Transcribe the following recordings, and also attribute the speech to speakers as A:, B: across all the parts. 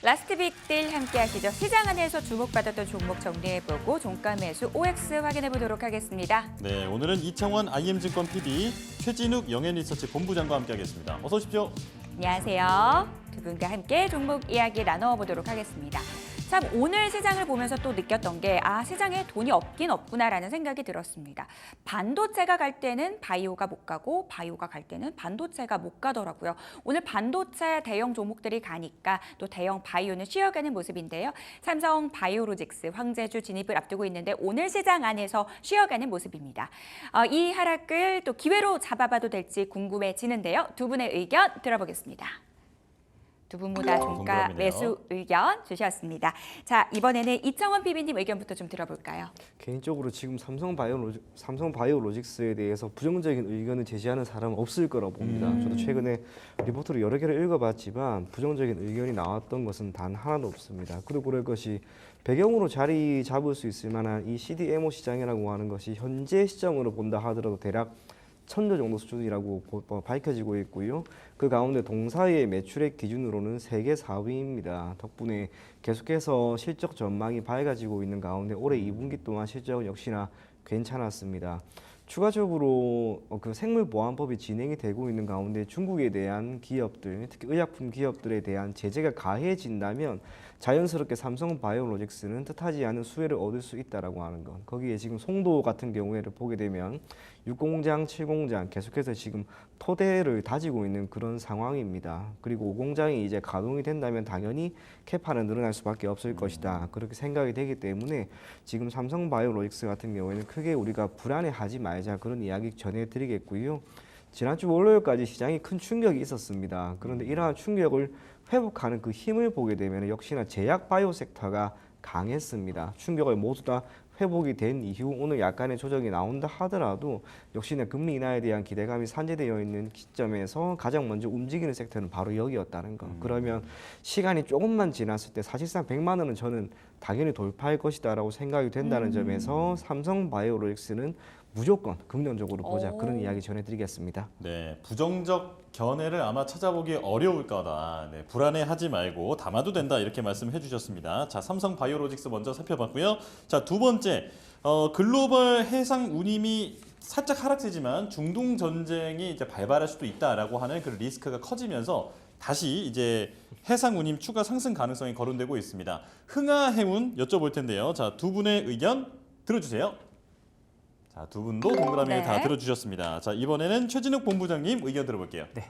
A: 라스트 빅딜 함께 하시죠. 시장 안에서 주목받았던 종목 정리해보고 종가 매수 OX 확인해보도록 하겠습니다.
B: 네, 오늘은 이창원 IM증권 PD, 최진욱 영앤리서치 본부장과 함께하겠습니다. 어서 오십시오.
A: 안녕하세요. 두 분과 함께 종목 이야기 나눠보도록 하겠습니다. 참 오늘 시장을 보면서 또 느꼈던 게 시장에 돈이 없긴 없구나라는 생각이 들었습니다. 반도체가 갈 때는 바이오가 못 가고 바이오가 갈 때는 반도체가 못 가더라고요. 오늘 반도체 대형 종목들이 가니까 또 대형 바이오는 쉬어가는 모습인데요. 삼성 바이오로직스 황제주 진입을 앞두고 있는데 오늘 시장 안에서 쉬어가는 모습입니다. 이 하락을 또 기회로 잡아봐도 될지 궁금해지는데요. 두 분의 의견 들어보겠습니다. 두 분 모두 종가
B: 궁금합니다.
A: 매수 의견 주셨습니다. 자, 이번에는 이창원 PB님 의견부터 좀 들어볼까요?
C: 개인적으로 지금 삼성 바이오로직스에 대해서 부정적인 의견을 제시하는 사람은 없을 거라고 봅니다. 저도 최근에 리포트를 여러 개를 읽어봤지만 부정적인 의견이 나왔던 것은 단 하나도 없습니다. 그리고 그럴 것이 배경으로 자리 잡을 수 있을 만한 이 CDMO 시장이라고 하는 것이 현재 시점으로 본다 하더라도 대략 1,000조 정도 수준이라고 밝혀지고 있고요. 그 가운데 동사의 매출액 기준으로는 세계 4위입니다. 덕분에 계속해서 실적 전망이 밝아지고 있는 가운데 올해 2분기 동안 실적은 역시나 괜찮았습니다. 추가적으로 그 생물보안법이 진행이 되고 있는 가운데 중국에 대한 기업들, 특히 의약품 기업들에 대한 제재가 가해진다면 자연스럽게 삼성 바이오로직스는 뜻하지 않은 수혜를 얻을 수 있다라고 하는 것. 거기에 지금 송도 같은 경우에를 보게 되면 6공장, 7공장 계속해서 지금 토대를 다지고 있는 그런 상황입니다. 그리고 5공장이 이제 가동이 된다면 당연히 캐파는 늘어날 수밖에 없을 것이다. 그렇게 생각이 되기 때문에 지금 삼성 바이오로직스 같은 경우에는 크게 우리가 불안해하지 말자 그런 이야기 전해드리겠고요. 지난주 월요일까지 시장이 큰 충격이 있었습니다. 그런데 이러한 충격을 회복하는 그 힘을 보게 되면 역시나 제약 바이오 섹터가 강했습니다. 충격을 모두 다 회복이 된 이후 오늘 약간의 조정이 나온다 하더라도 역시나 금리 인하에 대한 기대감이 산재되어 있는 시점에서 가장 먼저 움직이는 섹터는 바로 여기였다는 거. 그러면 시간이 조금만 지났을 때 사실상 100만 원은 저는 당연히 돌파할 것이다라고 생각이 된다는 점에서 삼성 바이오로직스는 무조건 긍정적으로 보자 그런 이야기 전해드리겠습니다.
B: 네, 부정적 견해를 아마 찾아보기 어려울 거다. 네, 불안해하지 말고 담아도 된다 이렇게 말씀해 주셨습니다. 자, 삼성 바이오로직스 먼저 살펴봤고요. 자, 두 번째, 글로벌 해상 운임이 살짝 하락세지만 중동 전쟁이 이제 발발할 수도 있다라고 하는 그 리스크가 커지면서 다시 이제 해상 운임 추가 상승 가능성이 거론되고 있습니다. 흥하해운 여쭤볼 텐데요. 자, 두 분의 의견 들어주세요. 자, 두 분도 동그라미
A: 네.
B: 다 들어주셨습니다. 자, 이번에는 최진욱 본부장님 의견 들어볼게요.
D: 네,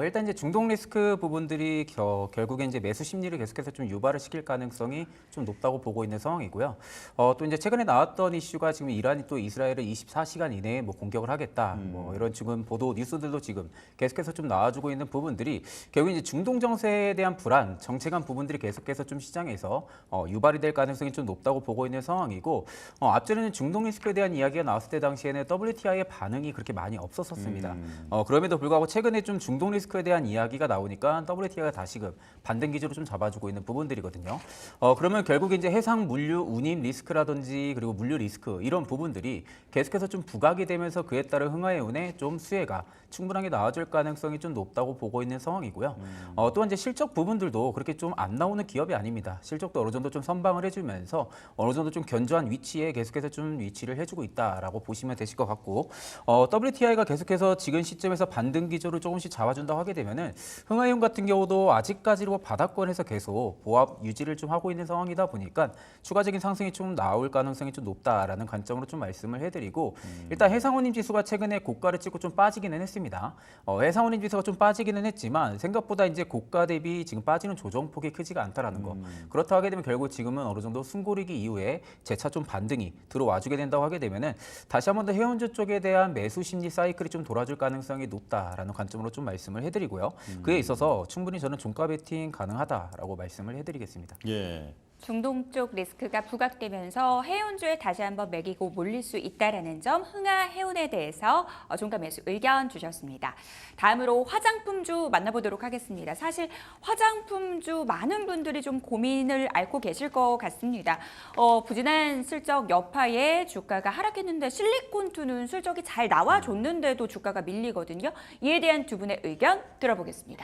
D: 일단 이제 중동 리스크 부분들이 결국에 이제 매수 심리를 계속해서 좀 유발을 시킬 가능성이 좀 높다고 보고 있는 상황이고요. 또 이제 최근에 나왔던 이슈가 지금 이란이 또 이스라엘을 24시간 이내에 뭐 공격을 하겠다, 뭐 이런 지금 보도 뉴스들도 지금 계속해서 좀 나와주고 있는 부분들이 결국 이제 중동 정세에 대한 불안, 정체감 부분들이 계속해서 좀 시장에서 유발이 될 가능성이 좀 높다고 보고 있는 상황이고, 앞전에는 중동 리스크에 대한 이야기가 나왔을 때 당시에는 WTI의 반응이 그렇게 많이 없었습니다. 그럼에도 불구하고 최근에 좀 중동 리스크에 대한 이야기가 나오니까 WTI가 다시금 반등 기조로 좀 잡아주고 있는 부분들이거든요. 그러면 결국 이제 해상 물류 운임 리스크라든지 그리고 물류 리스크 이런 부분들이 계속해서 좀 부각이 되면서 그에 따른 흥하해운의 좀 수혜가 충분하게 나와줄 가능성이 좀 높다고 보고 있는 상황이고요. 또한 이제 실적 부분들도 그렇게 좀 안 나오는 기업이 아닙니다. 실적도 어느 정도 좀 선방을 해주면서 어느 정도 좀 견조한 위치에 계속해서 좀 위치를 해주고 있다라고 보시면 되실 것 같고, WTI가 계속해서 지금 시점에서 반등 기조를 조금씩 잡아준다고 하게 되면은 흥하해운 같은 경우도 아직까지로 바닥권에서 계속 보합 유지를 좀 하고 있는 상황이다 보니까 추가적인 상승이 좀 나올 가능성이 좀 높다라는 관점으로 좀 말씀을 해드리고, 일단 해상운임 지수가 최근에 고가를 찍고 좀 빠지기는 했습니다. 해상운임 지수가 좀 빠지기는 했지만 생각보다 이제 고가 대비 지금 빠지는 조정폭이 크지가 않다라는 거. 그렇다 하게 되면 결국 지금은 어느 정도 숨고르기 이후에 재차 좀 반등이 들어와주게 된다고 하게 되면은 다시 한 번 더 해운주 쪽에 대한 매수 심리 사이클이 좀 돌아줄 가능성이 높다라는 관점으로 좀 말씀을 해드리고요. 그에 있어서 충분히 저는 종가 베팅 가능하다라고 말씀을 해드리겠습니다.
B: 예.
A: 중동 쪽 리스크가 부각되면서 해운주에 다시 한번 매기고 몰릴 수 있다는 점 흥하해운에 대해서 종가 매수 의견 주셨습니다. 다음으로 화장품주 만나보도록 하겠습니다. 사실 화장품주 많은 분들이 좀 고민을 앓고 계실 것 같습니다. 부진한 실적 여파에 주가가 하락했는데 실리콘투는 실적이 잘 나와줬는데도 주가가 밀리거든요. 이에 대한 두 분의 의견 들어보겠습니다.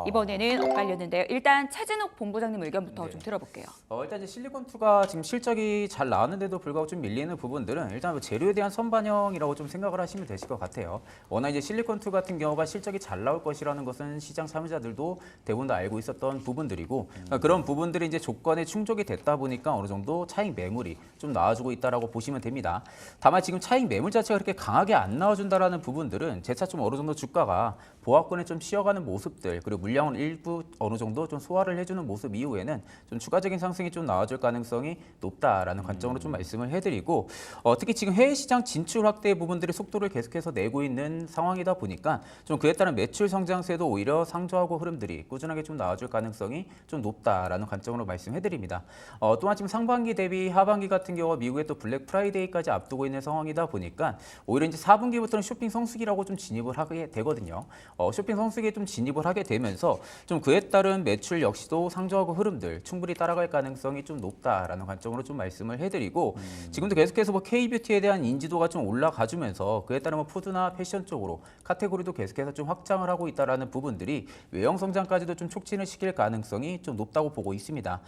A: 이번에는 엇갈렸는데요. 일단 차진욱 본부장님 의견부터 좀 들어볼게요.
D: 일단 이제 실리콘2가 지금 실적이 잘 나왔는데도 불구하고 좀 밀리는 부분들은 일단 뭐 재료에 대한 선반영이라고 좀 생각을 하시면 되실 것 같아요. 워낙 이제 실리콘2 같은 경우가 실적이 잘 나올 것이라는 것은 시장 참여자들도 대부분 다 알고 있었던 부분들이고 그러니까 그런 부분들이 이제 조건에 충족이 됐다 보니까 어느 정도 차익 매물이 좀 나와주고 있다라고 보시면 됩니다. 다만 지금 차익 매물 자체가 그렇게 강하게 안 나와준다라는 부분들은 재차 좀 어느 정도 주가가 보합권에 좀 쉬어가는 모습들 그리고 물량을 일부 어느 정도 좀 소화를 해주는 모습 이후에는 좀 추가적인 상승이 좀 나와줄 가능성이 높다라는 관점으로 좀 말씀을 해드리고 특히 지금 해외 시장 진출 확대 부분들의 속도를 계속해서 내고 있는 상황이다 보니까 좀 그에 따른 매출 성장세도 오히려 상조하고 흐름들이 꾸준하게 좀 나와줄 가능성이 좀 높다라는 관점으로 말씀해드립니다. 또한 지금 상반기 대비 하반기 같은 경우 미국의 또 블랙 프라이데이까지 앞두고 있는 상황이다 보니까 오히려 이제 4분기부터는 쇼핑 성수기라고 좀 진입을 하게 되거든요. 쇼핑 성수기에 좀 진입을 하게 되면서 좀 그에 따른 매출 역시도 상조하고 흐름들 충분히 따라갈 가능성이 좀 높다라는 관점으로 좀 말씀을 해드리고 지금도 계속해서 뭐 K뷰티에 대한 인지도가 좀 올라가주면서 그에 따른 뭐 푸드나 패션 쪽으로 카테고리도 계속해서 좀 확장을 하고 있다라는 부분들이 외형 성장까지도 좀 촉진을 시킬 가능성이 좀 높다고 보고 있습니다.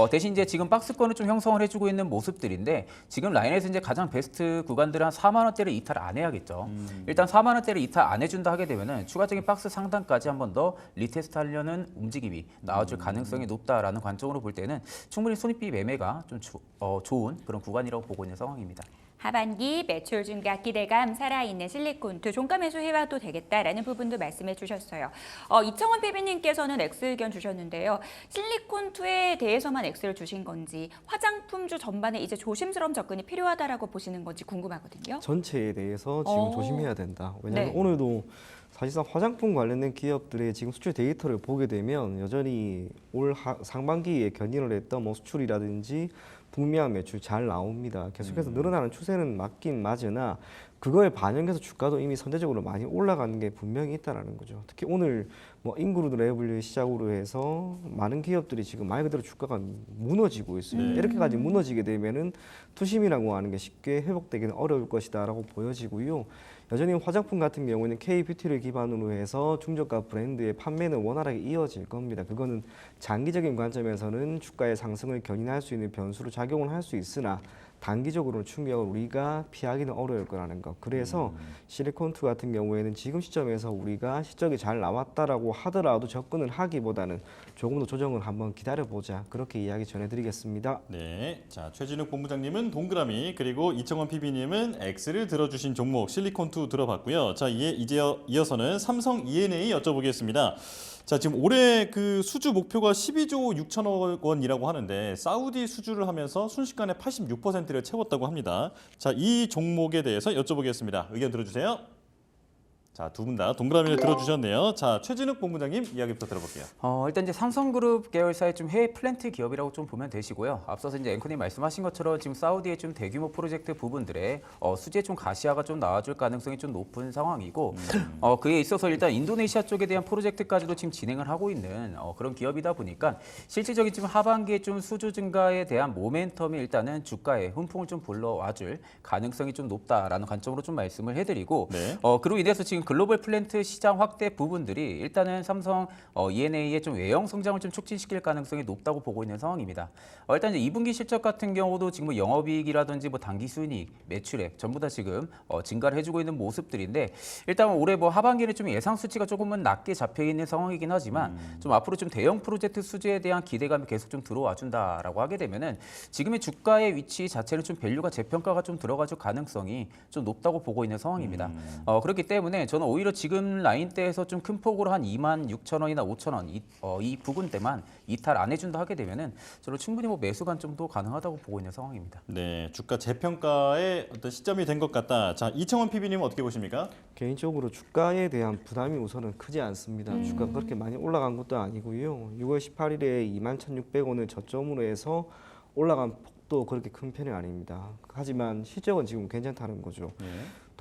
D: 대신 이제 지금 박스권을 좀 형성을 해주고 있는 모습들인데 지금 라인에서 이제 가장 베스트 구간들은 한 4만 원대를 이탈 안 해야겠죠. 일단 4만 원대를 이탈 안 해준다 하게 되면은 추가적인 박스 상단까지 한 번 더 리테스트하려는 움직임이 나와줄 가능성이 높다라는 관점으로 볼 때는 충분히 손익비 매매가 좀 좋은 그런 구간이라고 보고 있는 상황입니다.
A: 하반기 매출 증가 기대감 살아있는 실리콘2 종가 매수해와도 되겠다라는 부분도 말씀해 주셨어요. 이청원 PB님께서는 X 의견 주셨는데요. 실리콘2에 대해서만 X를 주신 건지 화장품주 전반에 이제 조심스러운 접근이 필요하다라고 보시는 건지 궁금하거든요.
C: 전체에 대해서 지금 조심해야 된다. 왜냐하면
A: 네.
C: 오늘도 사실상 화장품 관련된 기업들의 지금 수출 데이터를 보게 되면 여전히 올 상반기에 견인을 했던 뭐 수출이라든지 북미한 매출 잘 나옵니다. 계속해서 늘어나는 추세는 맞긴 맞으나 그거에 반영해서 주가도 이미 선제적으로 많이 올라가는 게 분명히 있다라는 거죠. 특히 오늘 뭐 인그루드 레블리 시작으로 해서 많은 기업들이 지금 말 그대로 주가가 무너지고 있습니다. 이렇게까지 무너지게 되면은 투심이라고 하는 게 쉽게 회복되기는 어려울 것이다라고 보여지고요. 여전히 화장품 같은 경우에는 K뷰티를 기반으로 해서 중저가 브랜드의 판매는 원활하게 이어질 겁니다. 그거는 장기적인 관점에서는 주가의 상승을 견인할 수 있는 변수로 작용을 할 수 있으나 단기적으로는 충격을 우리가 피하기는 어려울 거라는 것. 그래서 실리콘2 같은 경우에는 지금 시점에서 우리가 실적이 잘 나왔다라고 하더라도 접근을 하기보다는 조금 더 조정을 한번 기다려보자. 그렇게 이야기 전해드리겠습니다.
B: 네, 자 최진욱 본부장님은 동그라미 그리고 이청원 PB님은 X를 들어주신 종목 실리콘2 들어봤고요. 자 이어서는 삼성 E&A 여쭤보겠습니다. 자 지금 올해 그 수주 목표가 12조 6천억 원이라고 하는데 사우디 수주를 하면서 순식간에 86%를 채웠다고 합니다. 자 이 종목에 대해서 여쭤보겠습니다. 의견 들어주세요. 자, 두 분 다 동그라미를 들어주셨네요. 자, 최진욱 본부장님 이야기부터 들어볼게요.
D: 일단 이제 삼성그룹 계열사의 좀 해외 플랜트 기업이라고 좀 보면 되시고요. 앞서서 이제 앵커님 말씀하신 것처럼 지금 사우디의 좀 대규모 프로젝트 부분들에 수지에 좀 가시화가 좀 나와줄 가능성이 좀 높은 상황이고 그에 있어서 일단 인도네시아 쪽에 대한 프로젝트까지도 지금 진행을 하고 있는 그런 기업이다 보니까 실질적인 지금 하반기에 좀 수주 증가에 대한 모멘텀이 일단은 주가에 훈풍을 좀 불러와줄 가능성이 좀 높다라는 관점으로 좀 말씀을 해드리고
B: 네.
D: 그로 인해서 지금 글로벌 플랜트 시장 확대 부분들이 일단은 삼성 E&A의 좀 외형 성장을 좀 촉진시킬 가능성이 높다고 보고 있는 상황입니다. 일단 이제 2분기 실적 같은 경우도 지금 뭐 영업이익이라든지 뭐 당기 순이익, 매출액 전부 다 지금 증가를 해주고 있는 모습들인데 일단 올해 뭐 하반기는 좀 예상 수치가 조금은 낮게 잡혀 있는 상황이긴 하지만 좀 앞으로 좀 대형 프로젝트 수주에 대한 기대감이 계속 좀 들어와 준다라고 하게 되면은 지금의 주가의 위치 자체는 좀 밸류가 재평가가 좀 들어가줄 가능성이 좀 높다고 보고 있는 상황입니다. 그렇기 때문에 저는 오히려 지금 라인대에서 좀 큰 폭으로 한 26,000원이나 5,000원 이 부분대만 이탈 안 해준다 하게 되면은 저는 충분히 뭐 매수 관점도 가능하다고 보고 있는 상황입니다.
B: 네, 주가 재평가의 어떤 시점이 된 것 같다. 자, 이청원 PB님은 어떻게 보십니까?
C: 개인적으로 주가에 대한 부담이 우선은 크지 않습니다. 주가가 그렇게 많이 올라간 것도 아니고요. 6월 18일에 21,600원을 저점으로 해서 올라간 폭도 그렇게 큰 편이 아닙니다. 하지만 실적은 지금 괜찮다는 거죠.
B: 네.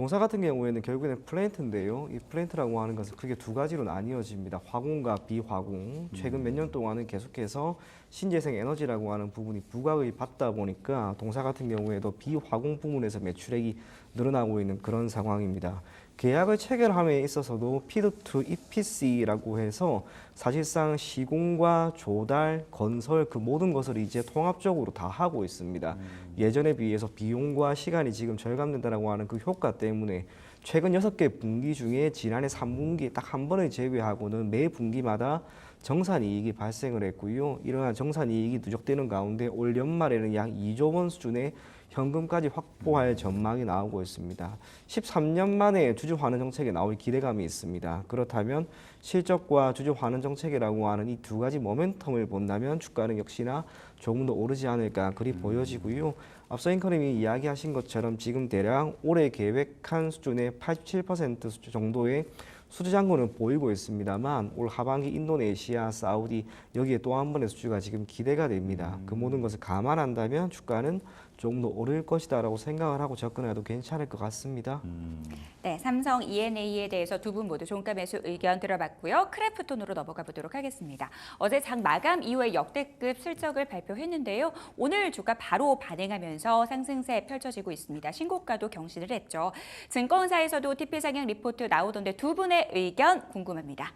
C: 동사 같은 경우에는 결국에는 플랜트인데요. 이 플랜트라고 하는 것은 크게 두 가지로 나뉘어집니다. 화공과 비화공. 최근 몇 년 동안은 계속해서 신재생 에너지라고 하는 부분이 부각을 받다 보니까 동사 같은 경우에도 비화공 부문에서 매출액이 늘어나고 있는 그런 상황입니다. 계약을 체결함에 있어서도 피드 투 EPC라고 해서 사실상 시공과 조달, 건설 그 모든 것을 이제 통합적으로 다 하고 있습니다. 예전에 비해서 비용과 시간이 지금 절감된다라고 하는 그 효과 때문에 최근 6개 분기 중에 지난해 3분기 딱 한 번을 제외하고는 매 분기마다 정산이익이 발생을 했고요. 이러한 정산이익이 누적되는 가운데 올 연말에는 약 2조 원 수준의 현금까지 확보할 전망이 나오고 있습니다. 13년 만에 주주 환원 정책에 나올 기대감이 있습니다. 그렇다면 실적과 주주 환원 정책이라고 하는 이 두 가지 모멘텀을 본다면 주가는 역시나 조금 더 오르지 않을까 그리 보여지고요. 앞서 앵커님이 이야기하신 것처럼 지금 대략 올해 계획한 수준의 87% 수준 정도의 수주 잔고는 보이고 있습니다만 올 하반기 인도네시아, 사우디 여기에 또 한 번의 수주가 지금 기대가 됩니다. 그 모든 것을 감안한다면 주가는 조금 더 오를 것이다라고 생각을 하고 접근해도 괜찮을 것 같습니다.
A: 네, 삼성 E&A에 대해서 두 분 모두 종가 매수 의견 들어봤고요. 크래프톤으로 넘어가 보도록 하겠습니다. 어제 장 마감 이후에 역대급 실적을 발표했는데요. 오늘 주가 바로 반응하면서 상승세 펼쳐지고 있습니다. 신고가도 경신을 했죠. 증권사에서도 TP 상향 리포트 나오던데 두 분의 의견 궁금합니다.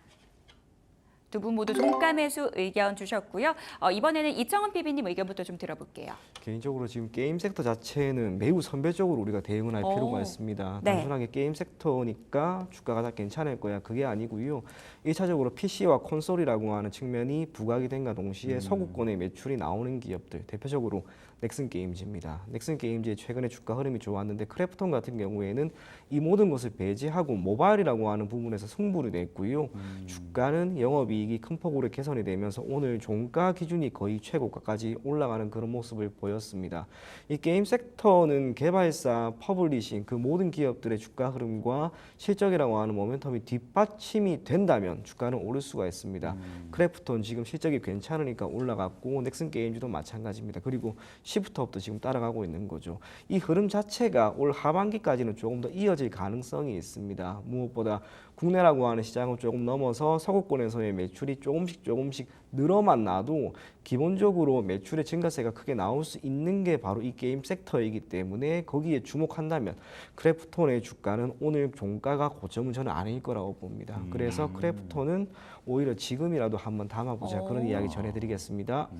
A: 두 분 모두 종가 매수 의견 주셨고요. 이번에는 이청훈 PB님 의견부터 좀 들어볼게요.
C: 개인적으로 지금 게임 섹터 자체는 매우 선별적으로 우리가 대응을 할 필요가 있습니다.
A: 네.
C: 단순하게 게임 섹터니까 주가가 다 괜찮을 거야. 그게 아니고요. 1차적으로 PC와 콘솔이라고 하는 측면이 부각이 된과 동시에 서구권의 매출이 나오는 기업들, 대표적으로 넥슨 게임즈입니다. 넥슨 게임즈의 최근에 주가 흐름이 좋았는데 크래프톤 같은 경우에는 이 모든 것을 배제하고 모바일이라고 하는 부분에서 승부를 냈고요. 주가는 영업이익이 큰 폭으로 개선이 되면서 오늘 종가 기준이 거의 최고가까지 올라가는 그런 모습을 보였습니다. 이 게임 섹터는 개발사, 퍼블리싱 그 모든 기업들의 주가 흐름과 실적이라고 하는 모멘텀이 뒷받침이 된다면 주가는 오를 수가 있습니다. 크래프톤 지금 실적이 괜찮으니까 올라갔고 넥슨 게임즈도 마찬가지입니다. 그리고 시프트업도 지금 따라가고 있는 거죠. 이 흐름 자체가 올 하반기까지는 조금 더 이어질 가능성이 있습니다. 무엇보다 국내라고 하는 시장을 조금 넘어서 서구권에서의 매출이 조금씩 늘어만 나도 기본적으로 매출의 증가세가 크게 나올 수 있는 게 바로 이 게임 섹터이기 때문에 거기에 주목한다면 크래프톤의 주가는 오늘 종가가 고점은 저는 아닐 거라고 봅니다. 그래서 크래프톤은 오히려 지금이라도 한번 담아보자 그런 이야기 전해드리겠습니다.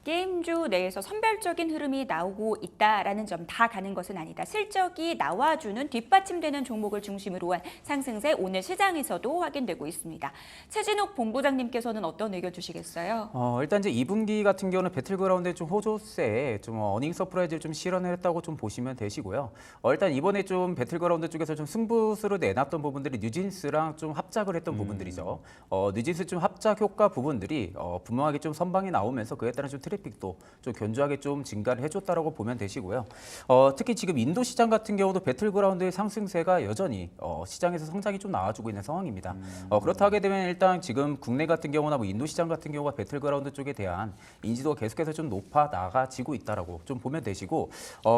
A: 게임주 내에서 선별적인 흐름이 나오고 있다라는 점 다 가는 것은 아니다. 실적이 나와주는 뒷받침되는 종목을 중심으로 한 상승세 오늘 시장에서도 확인되고 있습니다. 최진욱 본부장님께서는 어떤 의견 주시겠어요?
D: 일단 이제 2분기 같은 경우는 배틀그라운드의 좀 호조세, 좀 어닝 서프라이즈를 좀 실현을 했다고 좀 보시면 되시고요. 일단 이번에 좀 배틀그라운드 쪽에서 좀 승부수로 내놨던 부분들이 뉴진스랑 좀 합작을 했던 부분들이죠. 뉴진스 좀 합작 효과 부분들이 분명하게 좀 선방이 나오면서 그에 따른 좀 트래픽도 좀 견조하게 좀 증가를 해줬다라고 보면 되시고요. 특히 지금 인도 시장 같은 경우도 배틀그라운드의 상승세가 여전히 시장에서 성장이 좀 나와주고 있는 상황입니다. 그렇다 하게 되면 일단 지금 국내 같은 경우나 뭐 인도 시장 같은 경우가 배틀그라운드 쪽에 대한 인지도가 계속해서 좀 높아 나가지고 있다라고 좀 보면 되시고,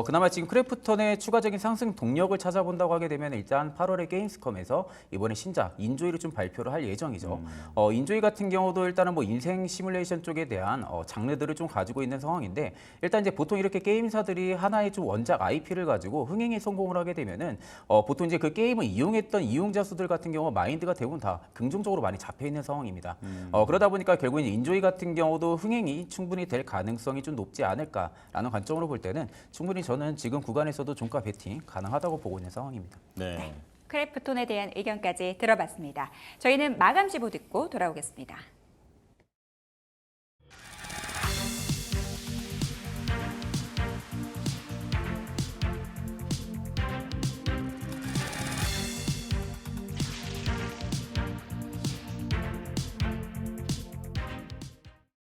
D: 그나마 지금 크래프톤의 추가적인 상승 동력을 찾아본다고 하게 되면 일단 8월에 게임스컴에서 이번에 신작 인조이를 좀 발표를 할 예정이죠. 인조이 같은 경우도 일단은 뭐 인생 시뮬레이션 쪽에 대한 장르들을 좀 가지고 있는 상황인데, 일단 이제 보통 이렇게 게임사들이 하나의 좀 원작 IP를 가지고 흥행에 성공을 하게 되면은 보통 이제 그 게임을 이용했던 이용자 수들 같은 경우 마인드가 대부분 다 긍정적으로 많이 잡혀 있는 상황입니다. 그러다 보니까 결국 이제 인조이 같은 경우도 흥행이 충분히 될 가능성이 좀 높지 않을까라는 관점으로 볼 때는 충분히 저는 지금 구간에서도 종가 베팅 가능하다고 보고 있는 상황입니다.
B: 네.
A: 크래프톤에 대한 의견까지 들어봤습니다. 저희는 마감 지보 듣고 돌아오겠습니다.